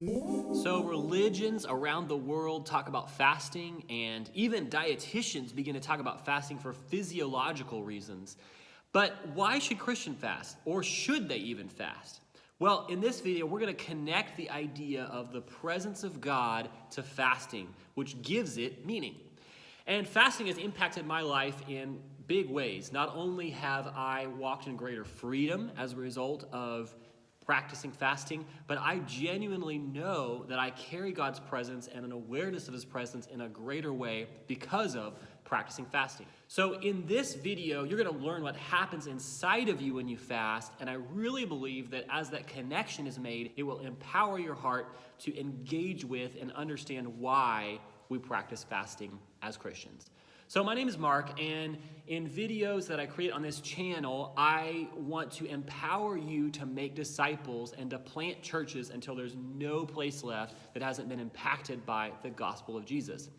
So religions around the world talk about fasting, and even dietitians begin to talk about fasting for physiological reasons. But why should Christians fast? Or should they even fast? Well, in this video, we're going to connect the idea of the presence of God to fasting, which gives it meaning. And fasting has impacted my life in big ways. Not only have I walked in greater freedom as a result of practicing fasting, but I genuinely know that I carry God's presence and an awareness of His presence in a greater way because of practicing fasting. So in this video, you're going to learn what happens inside of you when you fast, and I really believe that as that connection is made, it will empower your heart to engage with and understand why we practice fasting as Christians. So my name is Mark, and in videos that I create on this channel, I want to empower you to make disciples and to plant churches until there's no place left that hasn't been impacted by the gospel of Jesus.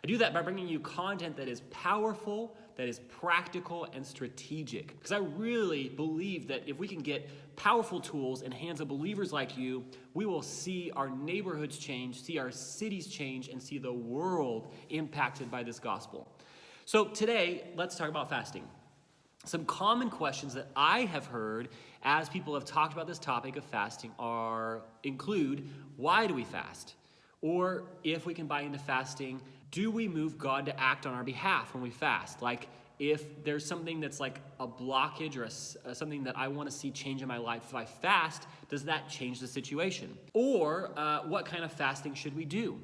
I do that by bringing you content that is powerful, that is practical, and strategic. Because I really believe that if we can get powerful tools in the hands of believers like you, we will see our neighborhoods change, see our cities change, and see the world impacted by this gospel. So today, let's talk about fasting. Some common questions that I have heard as people have talked about this topic of fasting include, why do we fast? Or if we can buy into fasting, do we move God to act on our behalf when we fast? Like if there's something that's like a blockage or something that I want to see change in my life, if I fast, does that change the situation? Or what kind of fasting should we do?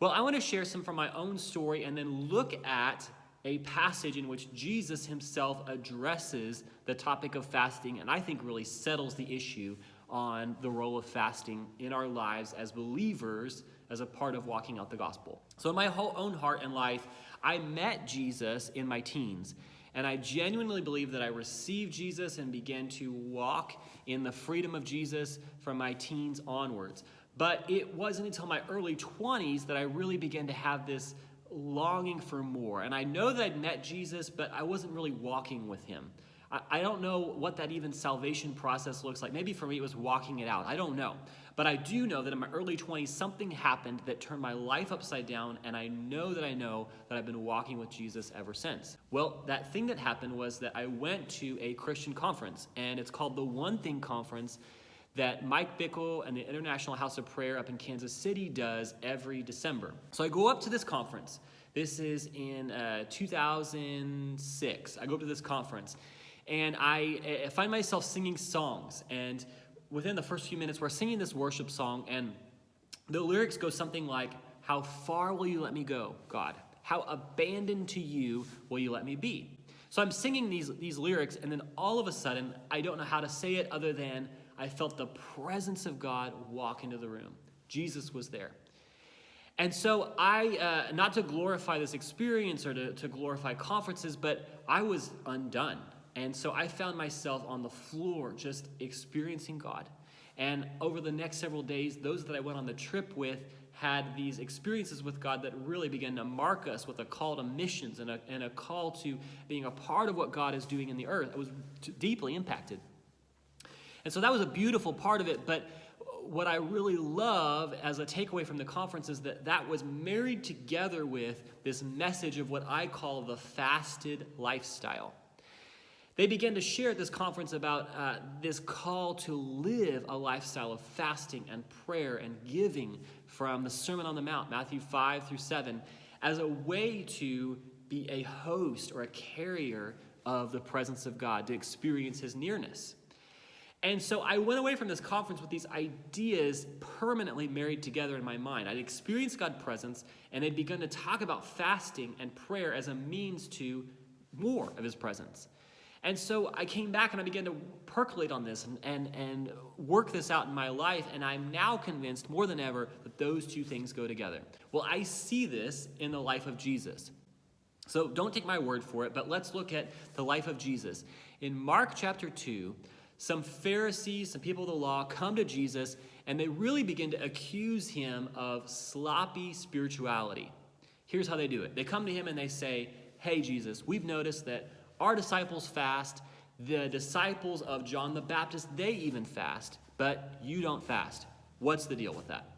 Well, I want to share some from my own story and then look at a passage in which Jesus himself addresses the topic of fasting, and I think really settles the issue on the role of fasting in our lives as believers as a part of walking out the gospel. So in my whole own heart and life, I met Jesus in my teens, and I genuinely believe that I received Jesus and began to walk in the freedom of Jesus from my teens onwards. But it wasn't until my early 20s that I really began to have this longing for more. And I know that I'd met Jesus, but I wasn't really walking with him. I don't know what that even salvation process looks like. Maybe for me it was walking it out. I don't know. But I do know that in my early 20s, something happened that turned my life upside down, and I know that I've been walking with Jesus ever since. Well, that thing that happened was that I went to a Christian conference, and it's called the One Thing Conference that Mike Bickle and the International House of Prayer up in Kansas City does every December. So I go up to this conference. This is in 2006. I go up to this conference, and I find myself singing songs. And within the first few minutes, we're singing this worship song, and the lyrics go something like, "How far will you let me go, God? How abandoned to you will you let me be?" So I'm singing these lyrics, and then all of a sudden, I don't know how to say it other than I felt the presence of God walk into the room. Jesus was there. And so I, not to glorify this experience or to glorify conferences, but I was undone. And so I found myself on the floor just experiencing God. And over the next several days, those that I went on the trip with had these experiences with God that really began to mark us with a call to missions and a call to being a part of what God is doing in the earth. I was deeply impacted. And so that was a beautiful part of it, but what I really love as a takeaway from the conference is that was married together with this message of what I call the fasted lifestyle. They began to share at this conference about this call to live a lifestyle of fasting and prayer and giving from the Sermon on the Mount, Matthew 5-7, as a way to be a host or a carrier of the presence of God, to experience His nearness. And so I went away from this conference with these ideas permanently married together in my mind. I'd experienced God's presence, and I'd begun to talk about fasting and prayer as a means to more of His presence. And so I came back and I began to percolate on this and work this out in my life, and I'm now convinced more than ever that those two things go together. Well, I see this in the life of Jesus. So don't take my word for it, but let's look at the life of Jesus. In Mark chapter 2, some Pharisees, some people of the law, come to Jesus, and they really begin to accuse him of sloppy spirituality. Here's how they do it. They come to him and they say, "Hey, Jesus, we've noticed that our disciples fast. The disciples of John the Baptist, they even fast, but you don't fast. What's the deal with that?"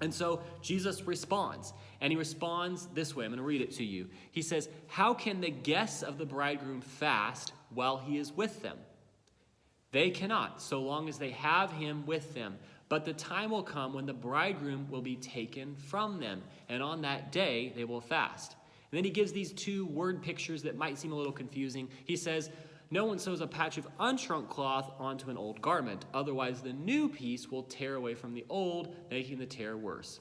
And so Jesus responds, and he responds this way. I'm going to read it to you. He says, "How can the guests of the bridegroom fast while he is with them? They cannot, so long as they have him with them. But the time will come when the bridegroom will be taken from them, and on that day they will fast." And then he gives these two word pictures that might seem a little confusing. He says, "No one sews a patch of unshrunk cloth onto an old garment. Otherwise, the new piece will tear away from the old, making the tear worse.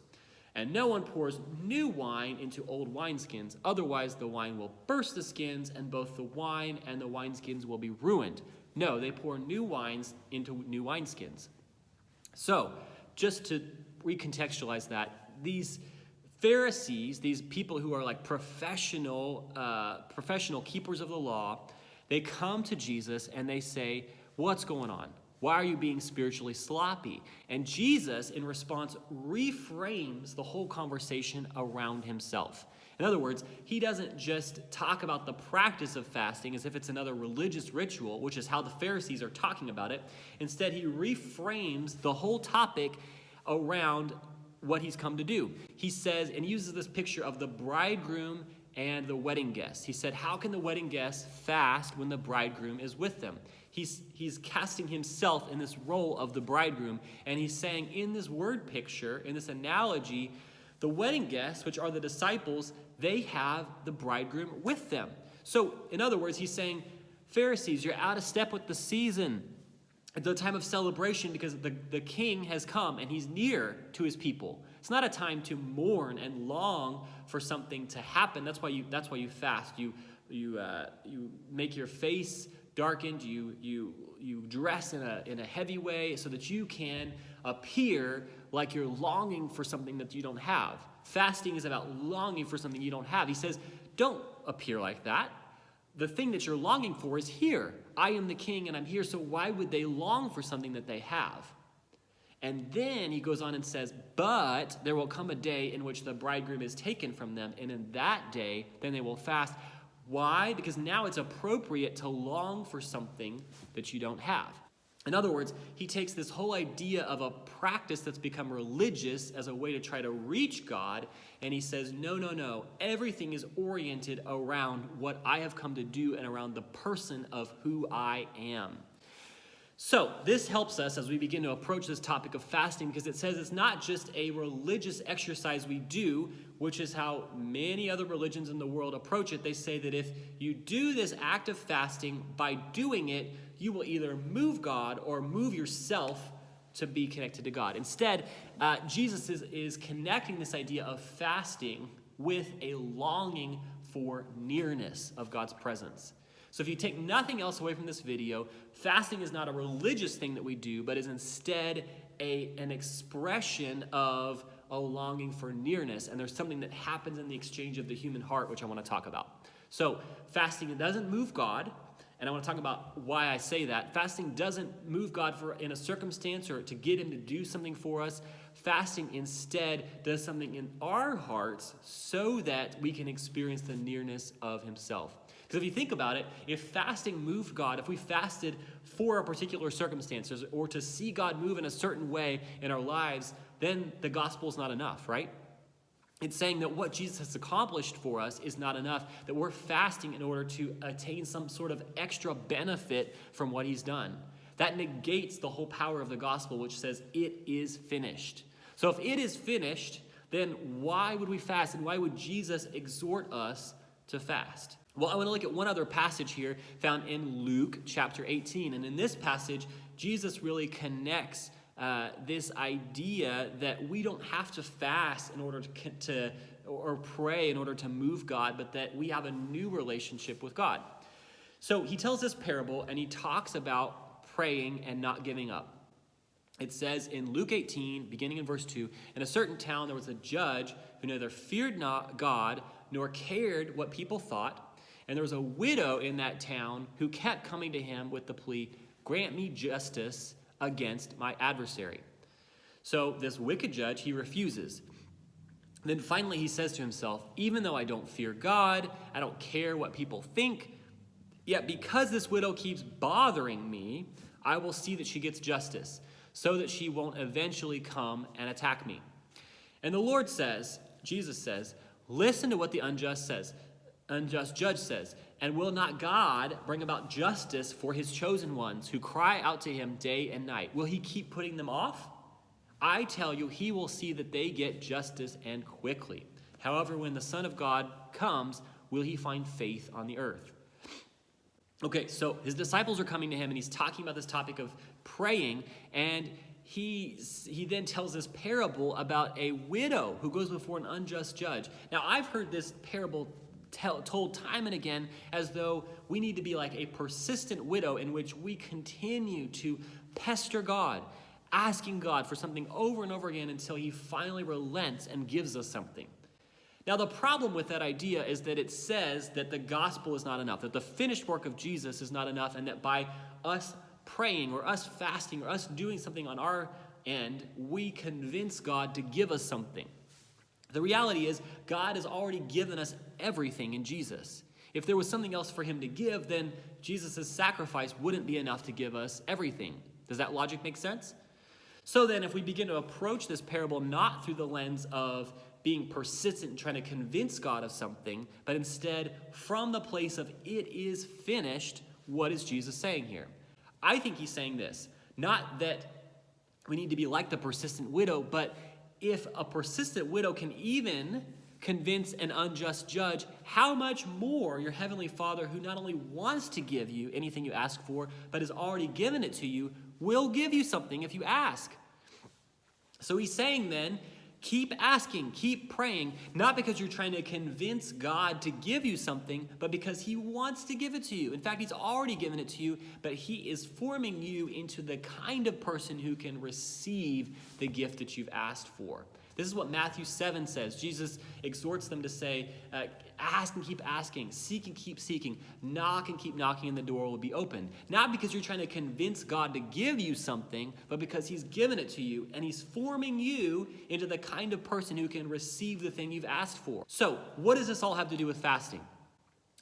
And no one pours new wine into old wineskins. Otherwise, the wine will burst the skins, and both the wine and the wineskins will be ruined. No, they pour new wines into new wineskins." So, just to recontextualize that, these Pharisees, these people who are like professional keepers of the law, they come to Jesus and they say, "What's going on? Why are you being spiritually sloppy?" And Jesus, in response, reframes the whole conversation around himself. In other words, he doesn't just talk about the practice of fasting as if it's another religious ritual, which is how the Pharisees are talking about it. Instead, he reframes the whole topic around what he's come to do. He says, and he uses this picture of the bridegroom and the wedding guests. He said, how can the wedding guests fast when the bridegroom is with them? He's casting himself in this role of the bridegroom, and he's saying in this word picture, in this analogy, the wedding guests, which are the disciples, they have the bridegroom with them. So, in other words, he's saying, Pharisees, you're out of step with the season, at the time of celebration, because the king has come and he's near to his people. It's not a time to mourn and long for something to happen. That's why you fast. You make your face darkened. You dress in a heavy way so that you can appear like you're longing for something that you don't have. Fasting is about longing for something you don't have. He says, don't appear like that. The thing that you're longing for is here. I am the king and I'm here, so why would they long for something that they have? And then he goes on and says, but there will come a day in which the bridegroom is taken from them, and in that day, then they will fast. Why? Because now it's appropriate to long for something that you don't have. In other words, he takes this whole idea of a practice that's become religious as a way to try to reach God, and he says, no. Everything is oriented around what I have come to do and around the person of who I am. So this helps us as we begin to approach this topic of fasting, because it says it's not just a religious exercise we do, which is how many other religions in the world approach it. They say that if you do this act of fasting, by doing it, you will either move God or move yourself to be connected to God. Instead, Jesus is connecting this idea of fasting with a longing for nearness of God's presence. So if you take nothing else away from this video, fasting is not a religious thing that we do, but is instead an expression of a longing for nearness. And there's something that happens in the exchange of the human heart, which I want to talk about. So fasting, it doesn't move God. And I want to talk about why I say that. Fasting doesn't move God in a circumstance or to get him to do something for us. Fasting instead does something in our hearts so that we can experience the nearness of himself. Because if you think about it, if fasting moved God, if we fasted for a particular circumstances or to see God move in a certain way in our lives, then the gospel is not enough, right? It's saying that what Jesus has accomplished for us is not enough, that we're fasting in order to attain some sort of extra benefit from what he's done. That negates the whole power of the gospel, which says it is finished. So if it is finished, then why would we fast, and why would Jesus exhort us to fast? Well, I want to look at one other passage here found in Luke chapter 18. And in this passage, Jesus really connects this idea that we don't have to fast in order to or pray in order to move God, but that we have a new relationship with God. So he tells this parable, and he talks about praying and not giving up. It says in Luke 18, beginning in verse 2, in a certain town there was a judge who neither feared not God nor cared what people thought. And there was a widow in that town who kept coming to him with the plea, grant me justice against my adversary. So this wicked judge, he refuses. Then finally he says to himself, even though I don't fear God, I don't care what people think, yet because this widow keeps bothering me, I will see that she gets justice, so that she won't eventually come and attack me. And the Lord says, Jesus says, listen to what the unjust judge says. And will not God bring about justice for his chosen ones who cry out to him day and night? Will he keep putting them off? I tell you, he will see that they get justice and quickly. However, when the Son of God comes, will he find faith on the earth? Okay, so his disciples are coming to him, and he's talking about this topic of praying, and he then tells this parable about a widow who goes before an unjust judge. Now, I've heard this parable told time and again as though we need to be like a persistent widow in which we continue to pester God, asking God for something over and over again until he finally relents and gives us something. Now, the problem with that idea is that it says that the gospel is not enough, that the finished work of Jesus is not enough, and that by us praying or us fasting or us doing something on our end, we convince God to give us something. The reality is God has already given us everything in Jesus. If there was something else for him to give, then Jesus' sacrifice wouldn't be enough to give us everything. Does that logic make sense? So then if we begin to approach this parable not through the lens of being persistent and trying to convince God of something, but instead from the place of it is finished, what is Jesus saying here? I think he's saying this, not that we need to be like the persistent widow, but if a persistent widow can even convince an unjust judge, how much more your heavenly Father, who not only wants to give you anything you ask for, but has already given it to you, will give you something if you ask. So he's saying then, keep asking, keep praying, not because you're trying to convince God to give you something, but because he wants to give it to you. In fact, he's already given it to you, but he is forming you into the kind of person who can receive the gift that you've asked for. This is what Matthew 7 says. Jesus exhorts them to say, ask and keep asking, seek and keep seeking, knock and keep knocking, and the door will be opened. Not because you're trying to convince God to give you something, but because he's given it to you, and he's forming you into the kind of person who can receive the thing you've asked for. So, what does this all have to do with fasting?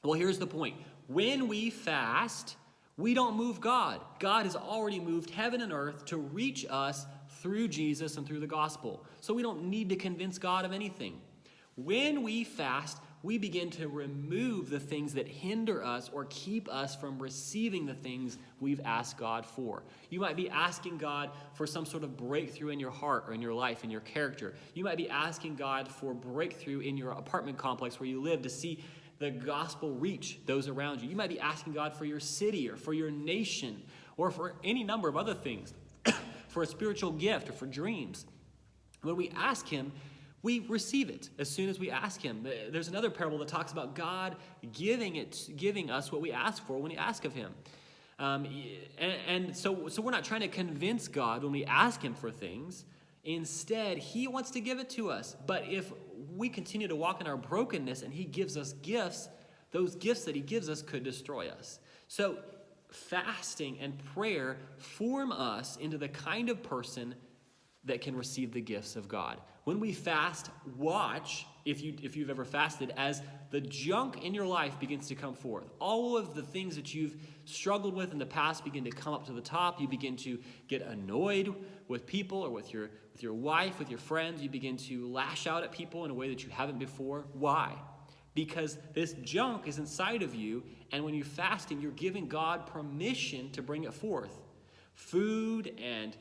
Well, here's the point. When we fast, we don't move God. God has already moved heaven and earth to reach us through Jesus and through the gospel. So we don't need to convince God of anything. When we fast, we begin to remove the things that hinder us or keep us from receiving the things we've asked God for. You might be asking God for some sort of breakthrough in your heart or in your life, in your character. You might be asking God for breakthrough in your apartment complex where you live to see the gospel reach those around you. You might be asking God for your city or for your nation or for any number of other things, for a spiritual gift or for dreams. When we ask him, we receive it as soon as we ask him. There's another parable that talks about God giving us what we ask for when we ask of him. So we're not trying to convince God when we ask him for things. Instead, he wants to give it to us. But if we continue to walk in our brokenness and he gives us gifts, those gifts that he gives us could destroy us. So fasting and prayer form us into the kind of person that can receive the gifts of God. When we fast, watch, if you've ever fasted, as the junk in your life begins to come forth. All of the things that you've struggled with in the past begin to come up to the top. You begin to get annoyed with people or with your wife, with your friends. You begin to lash out at people in a way that you haven't before. Why? Because this junk is inside of you, and when you're fasting, you're giving God permission to bring it forth. Food and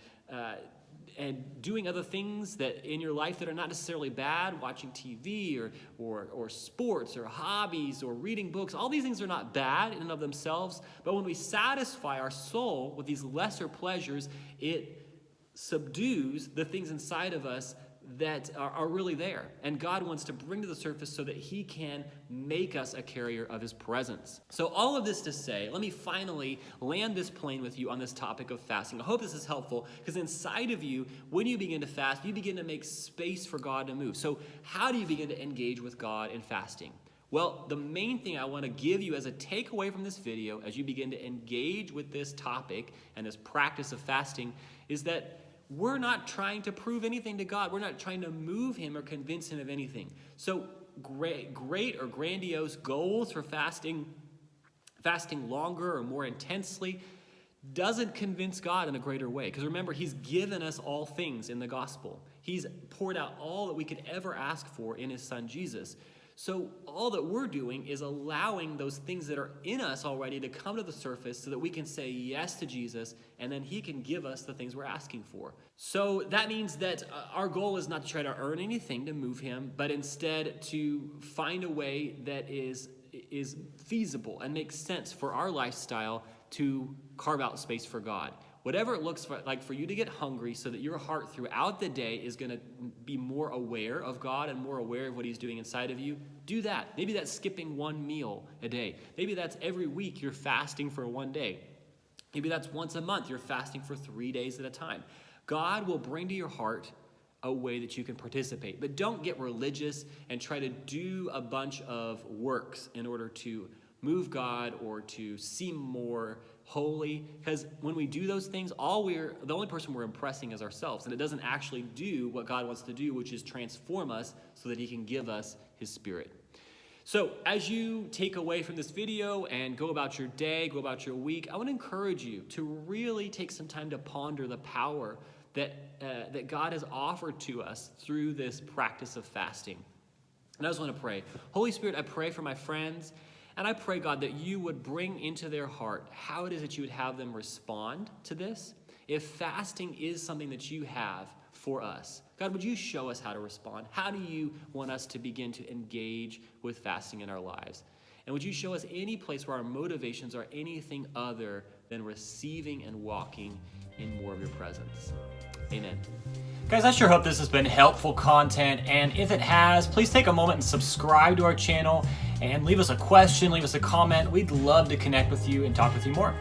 doing other things that in your life that are not necessarily bad, watching TV or sports or hobbies or reading books, all these things are not bad in and of themselves, but when we satisfy our soul with these lesser pleasures, it subdues the things inside of us that are really there. And God wants to bring to the surface so that he can make us a carrier of his presence. So all of this to say, let me finally land this plane with you on this topic of fasting. I hope this is helpful because inside of you, when you begin to fast, you begin to make space for God to move. So how do you begin to engage with God in fasting? Well, the main thing I want to give you as a takeaway from this video as you begin to engage with this topic and this practice of fasting is that we're not trying to prove anything to God. We're not trying to move him or convince him of anything. So great or grandiose goals for fasting longer or more intensely, doesn't convince God in a greater way. Because remember, he's given us all things in the gospel. He's poured out all that we could ever ask for in his son Jesus. So all that we're doing is allowing those things that are in us already to come to the surface so that we can say yes to Jesus, and then he can give us the things we're asking for. So that means that our goal is not to try to earn anything to move him, but instead to find a way that is feasible and makes sense for our lifestyle to carve out space for God. Whatever it looks like for you to get hungry so that your heart throughout the day is going to be more aware of God and more aware of what he's doing inside of you, do that. Maybe that's skipping one meal a day. Maybe that's every week you're fasting for one day. Maybe that's once a month you're fasting for 3 days at a time. God will bring to your heart a way that you can participate. But don't get religious and try to do a bunch of works in order to move God or to seem more holy, because when we do those things, the only person we're impressing is ourselves, and it doesn't actually do what God wants to do, which is transform us so that he can give us his Spirit. So as you take away from this video and go about your day, go about your week, I want to encourage you to really take some time to ponder the power that God has offered to us through this practice of fasting. And I just want to pray. Holy Spirit, I pray for my friends. And I pray, God, that you would bring into their heart how it is that you would have them respond to this. If fasting is something that you have for us, God, would you show us how to respond? How do you want us to begin to engage with fasting in our lives? And would you show us any place where our motivations are anything other than receiving and walking in more of your presence? Amen. Guys, I sure hope this has been helpful content, and if it has, please take a moment and subscribe to our channel and leave us a question, leave us a comment. We'd love to connect with you and talk with you more.